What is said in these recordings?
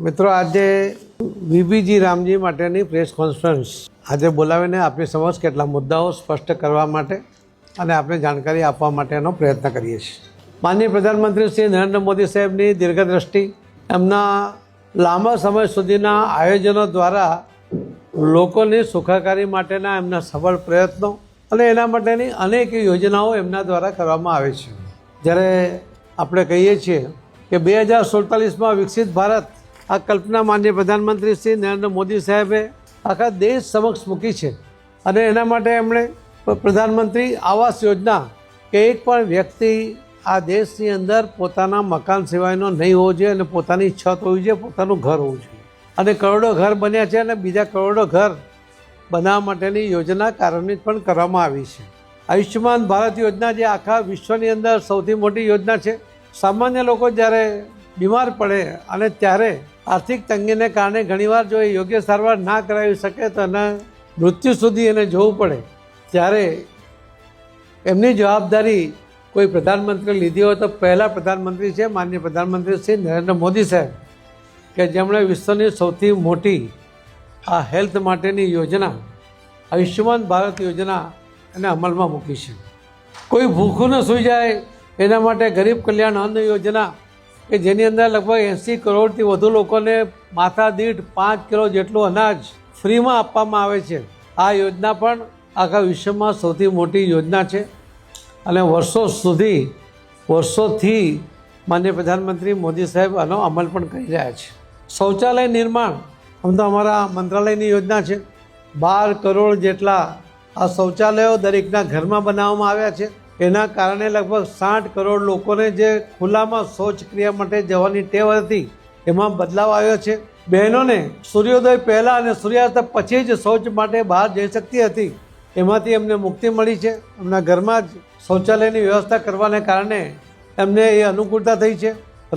મિત્રો, આજે વીબીજી રામજી માટેની પ્રેસ કોન્ફરન્સ આજે બોલાવીને આપની સમક્ષ કેટલા મુદ્દાઓ સ્પષ્ટ કરવા માટે અને આપને જાણકારી આપવા માટેનો પ્રયત્ન કરીએ છીએ. માનનીય પ્રધાનમંત્રી શ્રી નરેન્દ્ર મોદી સાહેબની દીર્ઘદ્રષ્ટિ, એમના લાંબા સમય સુધીના આયોજનો દ્વારા લોકોની સુખાકારી માટેના એમના સફળ પ્રયત્નો અને એના માટેની અનેક યોજનાઓ એમના દ્વારા કરવામાં આવે છે. જ્યારે આપણે કહીએ છીએ કે 2047માં વિકસિત ભારત, આ કલ્પના માનનીય પ્રધાનમંત્રી શ્રી નરેન્દ્ર મોદી સાહેબે આખા દેશ સમક્ષ મૂકી છે અને એના માટે એમણે પ્રધાનમંત્રી આવાસ યોજના કે એક પણ વ્યક્તિ આ દેશની અંદર પોતાના મકાન સિવાયનો નહીં હોવો જોઈએ અને પોતાની છત હોવી જોઈએ, પોતાનું ઘર હોવું જોઈએ. અને કરોડો ઘર બન્યા છે અને બીજા કરોડો ઘર બનાવવા માટેની યોજના કાર્યાન્વિત પણ કરવામાં આવી છે. આયુષ્યમાન ભારત યોજના જે આખા વિશ્વની અંદર સૌથી મોટી યોજના છે. સામાન્ય લોકો જ્યારે બીમાર પડે અને ત્યારે આર્થિક તંગીને કારણે ઘણીવાર જો એ યોગ્ય સારવાર ના કરાવી શકે તો એના મૃત્યુ સુધી એને જવું પડે, ત્યારે એમની જવાબદારી કોઈ પ્રધાનમંત્રી લીધી હોય તો પહેલાં પ્રધાનમંત્રી છે માનનીય પ્રધાનમંત્રી શ્રી નરેન્દ્ર મોદી સાહેબ, કે જેમણે વિશ્વની સૌથી મોટી આ હેલ્થ માટેની યોજના આયુષ્યમાન ભારત યોજના એને અમલમાં મૂકી છે. કોઈ ભૂખું ન સૂઈ જાય એના માટે ગરીબ કલ્યાણ અન્ન યોજના, કે જેની અંદર લગભગ 80 કરોડથી વધુ લોકોને માથા દીઠ 5 કિલો જેટલું અનાજ ફ્રીમાં આપવામાં આવે છે. આ યોજના પણ આખા વિશ્વમાં સૌથી મોટી યોજના છે અને વર્ષોથી માનનીય પ્રધાનમંત્રી મોદી સાહેબ આનો અમલ પણ કરી રહ્યા છે. શૌચાલય નિર્માણ આમ તો અમારા મંત્રાલયની યોજના છે. 12 કરોડ જેટલા આ શૌચાલયો દરેકના ઘરમાં બનાવવામાં આવ્યા છે. એના કારણે લગભગ 60 કરોડ લોકોને જે ખુલ્લામાં શૌચક્રિયા માટે જવાની ટેવ હતી એમાં બદલાવ આવ્યો છે. બહેનોને સૂર્યોદય પહેલાં અને સૂર્યાસ્ત પછી જ શૌચ માટે બહાર જઈ શકતી હતી, એમાંથી એમને મુક્તિ મળી છે. એમના ઘરમાં જ શૌચાલયની વ્યવસ્થા કરવાને કારણે એમને એ અનુકૂળતા થઈ છે.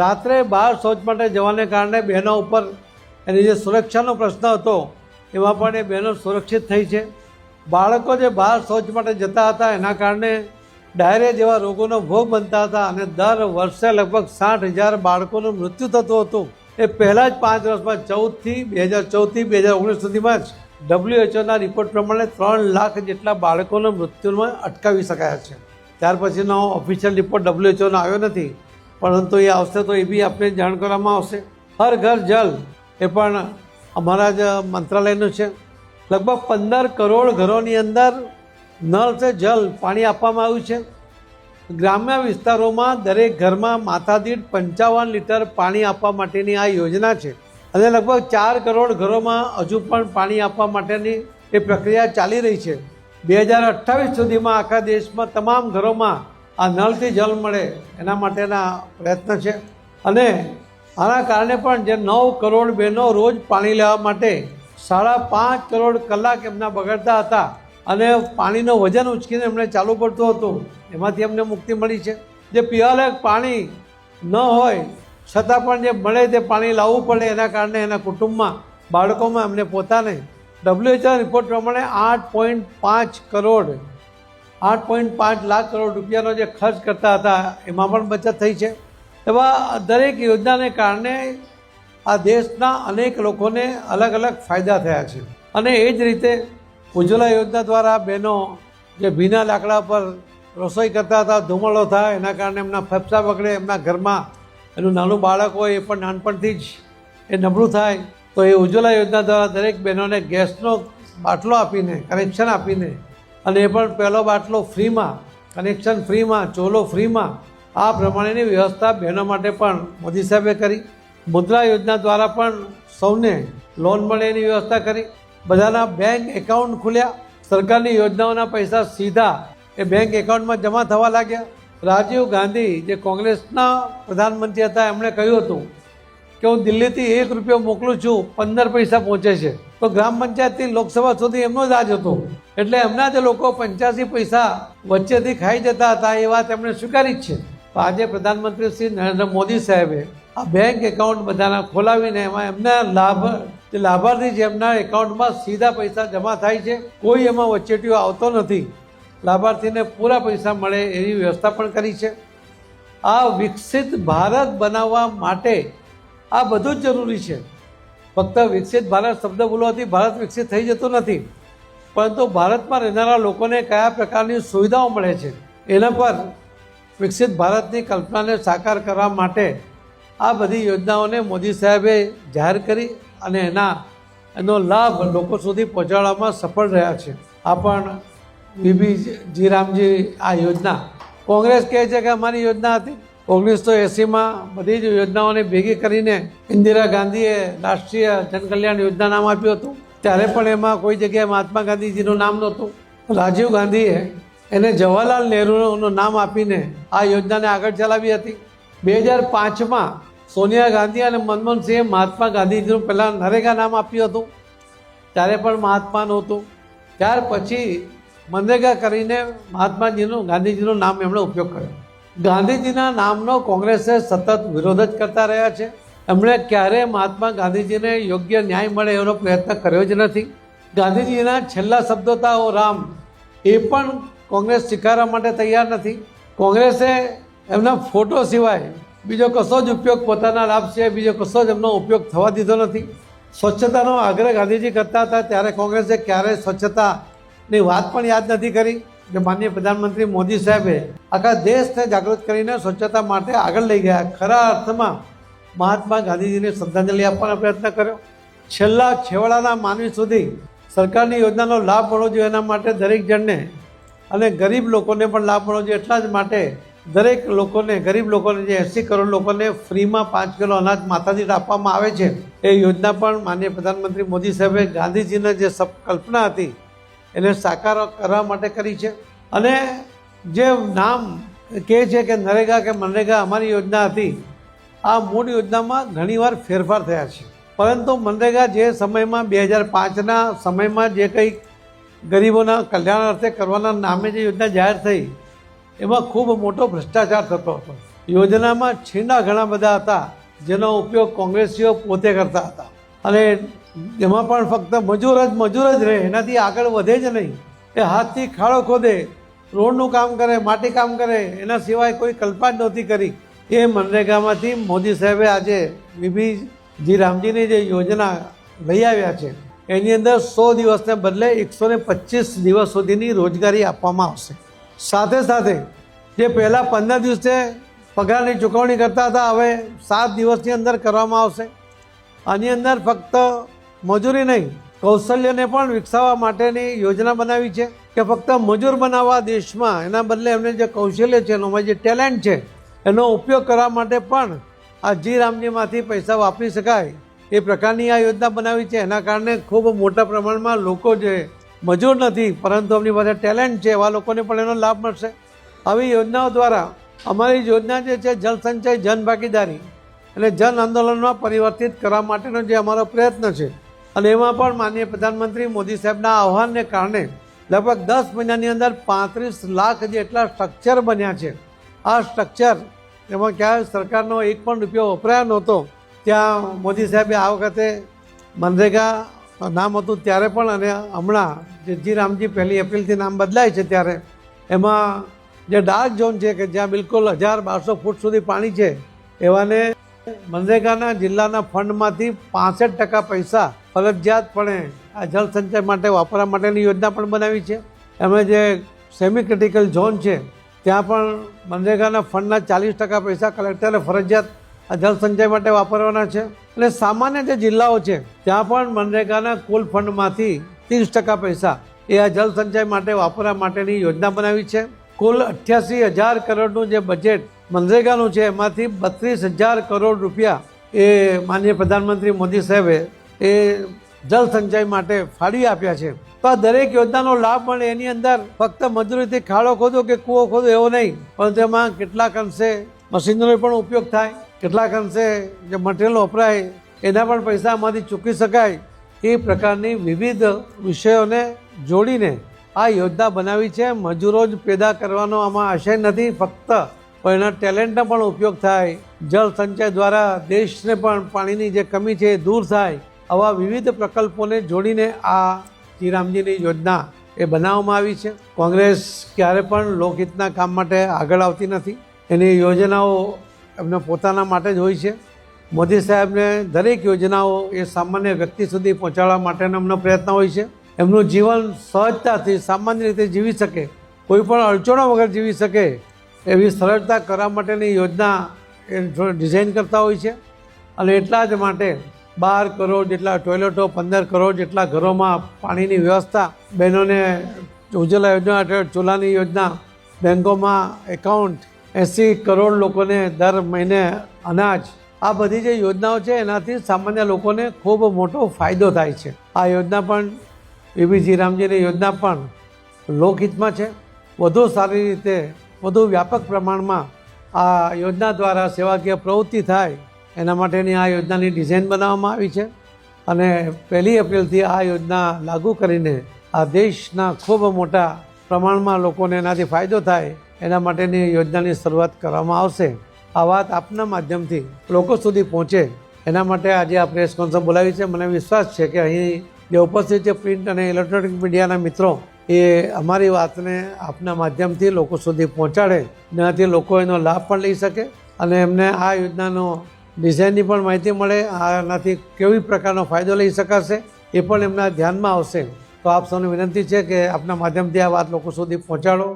રાત્રે બહાર શૌચ માટે જવાને કારણે બહેનો ઉપર એની જે સુરક્ષાનો પ્રશ્ન હતો એમાં પણ એ બહેનો સુરક્ષિત થઈ છે. બાળકો જે બહાર શૌચ માટે જતા હતા એના કારણે ડાયરિયા જેવા રોગોનો ભોગ બનતા હતા અને દર વર્ષે લગભગ 60,000 બાળકોનું મૃત્યુ થતું હતું. એ પહેલાં જ 5 વર્ષમાં 2014થી 2019 સુધીમાં જ WHO રિપોર્ટ પ્રમાણે 3 લાખ જેટલા બાળકોના મૃત્યુમાં અટકાવી શકાયા છે. ત્યાર પછીનો ઓફિશિયલ રિપોર્ટ WHOનો આવ્યો નથી, પરંતુ એ આવશે તો એ બી આપણે જાણ કરવામાં આવશે. હર ઘર જલ એ પણ અમારા જ મંત્રાલયનું છે. લગભગ 15 કરોડ ઘરોની અંદર નળ સે જલ પાણી આપવામાં આવ્યું છે. ગ્રામ્ય વિસ્તારોમાં દરેક ઘરમાં માથાદીઠ 55 લીટર પાણી આપવા માટેની આ યોજના છે અને લગભગ 4 કરોડ ઘરોમાં હજુ પણ પાણી આપવા માટેની એ પ્રક્રિયા ચાલી રહી છે. 2028 સુધીમાં આખા દેશમાં તમામ ઘરોમાં આ નળથી જલ મળે એના માટેના પ્રયત્ન છે. અને આના કારણે પણ જે 9 કરોડ બહેનો રોજ પાણી લેવા માટે 5.5 કરોડ કલાક એમના બગડતા હતા અને પાણીનો વજન ઉચકીને એમને ચાલુ પડતું હતું, એમાંથી એમને મુક્તિ મળી છે. જે પીવાલાયક પાણી ન હોય છતાં પણ જે મળે તે પાણી લાવવું પડે, એના કારણે એના કુટુંબમાં બાળકોમાં એમને પોતાને WHO રિપોર્ટ પ્રમાણે 8.5 લાખ કરોડ રૂપિયાનો જે ખર્ચ કરતા હતા એમાં પણ બચત થઈ છે. એવા દરેક યોજનાને કારણે આ દેશના અનેક લોકોને અલગ અલગ ફાયદા થયા છે. અને એ જ રીતે ઉજ્જવલા યોજના દ્વારા બહેનો જે ભીના લાકડા પર રસોઈ કરતા હતા, ધુમાડો થાય એના કારણે એમના ફેફસા બગડે, એમના ઘરમાં એનું નાનું બાળક હોય એ પણ નાનપણથી જ એ નબળું થાય, તો એ ઉજ્જવલા યોજના દ્વારા દરેક બહેનોને ગેસનો બાટલો આપીને, કનેક્શન આપીને, અને એ પણ પહેલો બાટલો ફ્રીમાં, કનેક્શન ફ્રીમાં, ચોલો ફ્રીમાં, આ પ્રમાણેની વ્યવસ્થા બહેનો માટે પણ મોદી સાહેબે કરી. મુદ્રા યોજના દ્વારા પણ સૌને લોન મળે એની વ્યવસ્થા કરી. બધાના બેંક એકાઉન્ટ ખુલ્યા. સરકારની યોજનાઓના પૈસા સીધા એ બેંક એકાઉન્ટમાં જમા થવા લાગ્યા. રાજીવ ગાંધી જે કોંગ્રેસના પ્રધાનમંત્રી હતા એમણે કહ્યું હતું કે હું દિલ્હીથી 1 રૂપિયો મોકલું છું, 15 પૈસા પહોંચે છે. તો ગ્રામ પંચાયતથી લોકસભા સુધી એમનો જ રાજ હતો, એટલે એમના જ લોકો 85 પૈસા વચ્ચેથી ખાઈ જતા હતા. એ વાત એમણે સ્વીકારી જ છે. તો આજે પ્રધાનમંત્રી શ્રી નરેન્દ્ર મોદી સાહેબે આ બેંક એકાઉન્ટ બધાના ખોલાવીને એમાં એમના લાભાર્થી છે એમના એકાઉન્ટમાં સીધા પૈસા જમા થાય છે. કોઈ એમાં વચેટીઓ આવતો નથી. લાભાર્થીને પૂરા પૈસા મળે એવી વ્યવસ્થા પણ કરી છે. આ વિકસિત ભારત બનાવવા માટે આ બધું જ જરૂરી છે. ફક્ત વિકસિત ભારત શબ્દ બોલવાથી ભારત વિકસિત થઈ જતું નથી, પરંતુ ભારતમાં રહેનારા લોકોને કયા પ્રકારની સુવિધાઓ મળે છે એના પર વિકસિત ભારતની કલ્પનાને સાકાર કરવા માટે આ બધી યોજનાઓને મોદી સાહેબે જાહેર કરી અને એનો લાભ લોકો સુધી પહોંચાડવામાં સફળ રહ્યા છે. આ પણ વીબી રામજી આ યોજના કોંગ્રેસ કહે છે કે અમારી યોજના હતી. 1980માં બધી જ યોજનાઓને ભેગી કરીને ઇન્દિરા ગાંધીએ રાષ્ટ્રીય જનકલ્યાણ યોજના નામ આપ્યું હતું. ત્યારે પણ એમાં કોઈ જગ્યાએ મહાત્મા ગાંધીજીનું નામ નહોતું. રાજીવ ગાંધીએ એને જવાહરલાલ નહેરુનું નામ આપીને આ યોજનાને આગળ ચલાવી હતી. 2005માં સોનિયા ગાંધી અને મનમોહનસિંહે મહાત્મા ગાંધીજીનું પહેલાં નરેગા નામ આપ્યું હતું, ત્યારે પણ મહાત્મા નહોતું. ત્યાર પછી મનરેગા કરીને ગાંધીજીનું નામ એમણે ઉપયોગ કર્યો. ગાંધીજીના નામનો કોંગ્રેસે સતત વિરોધ જ કરતા રહ્યા છે. એમણે ક્યારેય મહાત્મા ગાંધીજીને યોગ્ય ન્યાય મળે એનો પ્રયત્ન કર્યો જ નથી. ગાંધીજીના છેલ્લા શબ્દો હતા ઓ રામ, એ પણ કોંગ્રેસ સ્વીકારવા માટે તૈયાર નથી. કોંગ્રેસે એમના ફોટો સિવાય બીજો કશો જ ઉપયોગ પોતાના લાભ છે બીજો કશો જ એમનો ઉપયોગ થવા દીધો નથી. સ્વચ્છતાનો આગ્રહ ગાંધીજી કરતા હતા ત્યારે કોંગ્રેસે ક્યારેય સ્વચ્છતાની વાત પણ યાદ નથી કરી. જે માનનીય પ્રધાનમંત્રી મોદી સાહેબે આખા દેશને જાગૃત કરીને સ્વચ્છતા માટે આગળ લઈ ગયા. ખરા અર્થમાં મહાત્મા ગાંધીજીને શ્રદ્ધાંજલિ આપવાનો પ્રયત્ન કર્યો. છેલ્લા છેવાડાના માનવી સુધી સરકારની યોજનાનો લાભ મળવો જોઈએ એના માટે દરેક જણને અને ગરીબ લોકોને પણ લાભ મળવો જોઈએ. એટલા જ માટે દરેક લોકોને ગરીબ લોકોને જે 80 કરોડ લોકોને ફ્રીમાં 5 કિલો અનાજ માથાદીઠ આપવામાં આવે છે એ યોજના પણ માનનીય પ્રધાનમંત્રી મોદી સાહેબે ગાંધીજીની જે કલ્પના હતી એને સાકાર કરવા માટે કરી છે. અને જે નામ કહે છે કે નરેગા કે મનરેગા અમારી યોજના હતી, આ મૂળ યોજનામાં ઘણીવાર ફેરફાર થયા છે. પરંતુ મનરેગા જે સમયમાં 2005ના સમયમાં જે કંઈ ગરીબોના કલ્યાણ અર્થે કરવાના નામે જે યોજના જાહેર થઈ એમાં ખૂબ મોટો ભ્રષ્ટાચાર થતો હતો. યોજનામાં છીંડા ઘણા બધા હતા જેનો ઉપયોગ કોંગ્રેસીઓ પોતે કરતા હતા અને એમાં પણ ફક્ત મજૂર જ રહે, એનાથી આગળ વધે જ નહીં. એ હાથથી ખાડો ખોદે, રોડનું કામ કરે, માટી કામ કરે, એના સિવાય કોઈ કલ્પના જ નહોતી કરી. એ મનરેગામાંથી મોદી સાહેબે આજે વીબી રામજીની જે યોજના લઈ આવ્યા છે એની અંદર 100 દિવસને બદલે 125 દિવસ સુધીની રોજગારી આપવામાં આવશે. સાથે સાથે જે પહેલાં 15 દિવસે પગારની ચૂકવણી કરતા હતા હવે 7 દિવસની અંદર કરવામાં આવશે. આની અંદર ફક્ત મજૂરી નહીં, કૌશલ્યને પણ વિકસાવવા માટેની યોજના બનાવી છે કે ફક્ત મજૂર બનાવવા દેશમાં એના બદલે એમને જે કૌશલ્ય છે એમાં જે ટેલેન્ટ છે એનો ઉપયોગ કરવા માટે પણ આ રામજીમાંથી પૈસા વાપરી શકાય એ પ્રકારની આ યોજના બનાવી છે. એના કારણે ખૂબ મોટા પ્રમાણમાં લોકો જે મજૂર નથી પરંતુ એમની પાસે ટેલેન્ટ છે એવા લોકોને પણ એનો લાભ મળશે. આવી યોજનાઓ દ્વારા અમારી યોજના જે છે જળ સંચય જન ભાગીદારી એટલે જન આંદોલનમાં પરિવર્તિત કરવા માટેનો જે અમારો પ્રયત્ન છે અને એમાં પણ માનનીય પ્રધાનમંત્રી મોદી સાહેબના આહ્વાનને કારણે લગભગ 10 મહિનાની અંદર 35 લાખ જેટલા સ્ટ્રક્ચર બન્યા છે. આ સ્ટ્રક્ચર એમાં ક્યાંય સરકારનો એક પણ રૂપિયો વપરાયો નહોતો. ત્યાં મોદી સાહેબે આ વખતે મનરેગા નામ હતું ત્યારે પણ અને હમણાં જે રામજી 1 એપ્રિલથી નામ બદલાય છે ત્યારે એમાં જે ડાર્ક ઝોન છે કે જ્યાં બિલકુલ 1200 ફૂટ સુધી પાણી છે એવાને મનરેગાના જિલ્લાના ફંડમાંથી 65% પૈસા ફરજિયાતપણે આ જળ સંચય માટે વાપરવા માટેની યોજના પણ બનાવી છે. એમાં જે સેમી ક્રિટિકલ ઝોન છે ત્યાં પણ મનરેગાના ફંડના 40% પૈસા કલેક્ટરે ફરજિયાત આ જળ સંચય માટે વાપરવાના છે. અને સામાન્ય જે જિલ્લાઓ છે ત્યાં પણ મનરેગાના કુલ ફંડમાંથી 30% પૈસા એ આ જળ સંચય માટે વાપરવા માટેની યોજના બનાવી છે. કુલ 88,000 કરોડનું જે બજેટ મનરેગાનું છે એમાંથી 32,000 કરોડ રૂપિયા એ માનનીય પ્રધાનમંત્રી મોદી સાહેબે એ જળ સંચય માટે ફાળવી આપ્યા છે. તો આ દરેક યોજનાનો લાભ મળે એની અંદર ફક્ત મજૂરીથી ખાડો ખોદો કે કૂવો ખોદો એવો નહીં, પરંતુ એમાં કેટલાક અંશે મશીનનો પણ ઉપયોગ થાય, કેટલાક અંશે જે મટીરિયલ વપરાય એના પણ પૈસા આમાંથી ચૂકવી શકાય. એ પ્રકારની વિવિધ વિષયોને જોડીને આ યોજના બનાવી છે. મજૂરો જ પેદા કરવાનો આમાં આશય નથી, ફક્ત પણ એના ટેલેન્ટનો પણ ઉપયોગ થાય. જળ સંચય દ્વારા દેશને પણ પાણીની જે કમી છે એ દૂર થાય. આવા વિવિધ પ્રકલ્પોને જોડીને આ રામજીની યોજના એ બનાવવામાં આવી છે. કોંગ્રેસ ક્યારે પણ લોકહિતના કામ માટે આગળ આવતી નથી. એની યોજનાઓ એમને પોતાના માટે જ હોય છે. મોદી સાહેબને દરેક યોજનાઓ એ સામાન્ય વ્યક્તિ સુધી પહોંચાડવા માટેનો એમનો પ્રયત્ન હોય છે. એમનું જીવન સહજતાથી સામાન્ય રીતે જીવી શકે, કોઈ પણ અડચણો વગર જીવી શકે એવી સરળતા કરવા માટેની યોજના એ ડિઝાઇન કરતા હોય છે. અને એટલા જ માટે 12 કરોડ જેટલા ટોયલેટો, 15 કરોડ જેટલા ઘરોમાં પાણીની વ્યવસ્થા, બહેનોને ઉજ્જવલા યોજના હેઠળ ચૂલાની યોજના, બેંકોમાં એકાઉન્ટ, 80 કરોડ લોકોને દર મહિને અનાજ, આ બધી જે યોજનાઓ છે એનાથી સામાન્ય લોકોને ખૂબ મોટો ફાયદો થાય છે. આ યોજના પણ બીબીજી રામજીની યોજના પણ લોકહિતમાં છે. વધુ સારી રીતે, વધુ વ્યાપક પ્રમાણમાં આ યોજના દ્વારા સેવાકીય પ્રવૃત્તિ થાય એના માટેની આ યોજનાની ડિઝાઇન બનાવવામાં આવી છે. અને 1 એપ્રિલથી આ યોજના લાગુ કરીને આ દેશના ખૂબ મોટા પ્રમાણમાં લોકોને એનાથી ફાયદો થાય એના માટેની યોજનાની શરૂઆત કરવામાં આવશે. આ વાત આપના માધ્યમથી લોકો સુધી પહોંચે એના માટે આજે આ પ્રેસ કોન્ફરન્સ બોલાવી છે. મને વિશ્વાસ છે કે અહીં જે ઉપસ્થિત છે પ્રિન્ટ અને ઇલેક્ટ્રોનિક મીડિયાના મિત્રો એ અમારી વાતને આપના માધ્યમથી લોકો સુધી પહોંચાડે, જેનાથી લોકો એનો લાભ પણ લઈ શકે અને એમને આ યોજનાનો ડિઝાઇનની પણ માહિતી મળે, આનાથી કેવી પ્રકારનો ફાયદો લઈ શકાશે એ પણ એમના ધ્યાનમાં આવશે. તો આપ સૌને વિનંતી છે કે આપના માધ્યમથી આ વાત લોકો સુધી પહોંચાડો.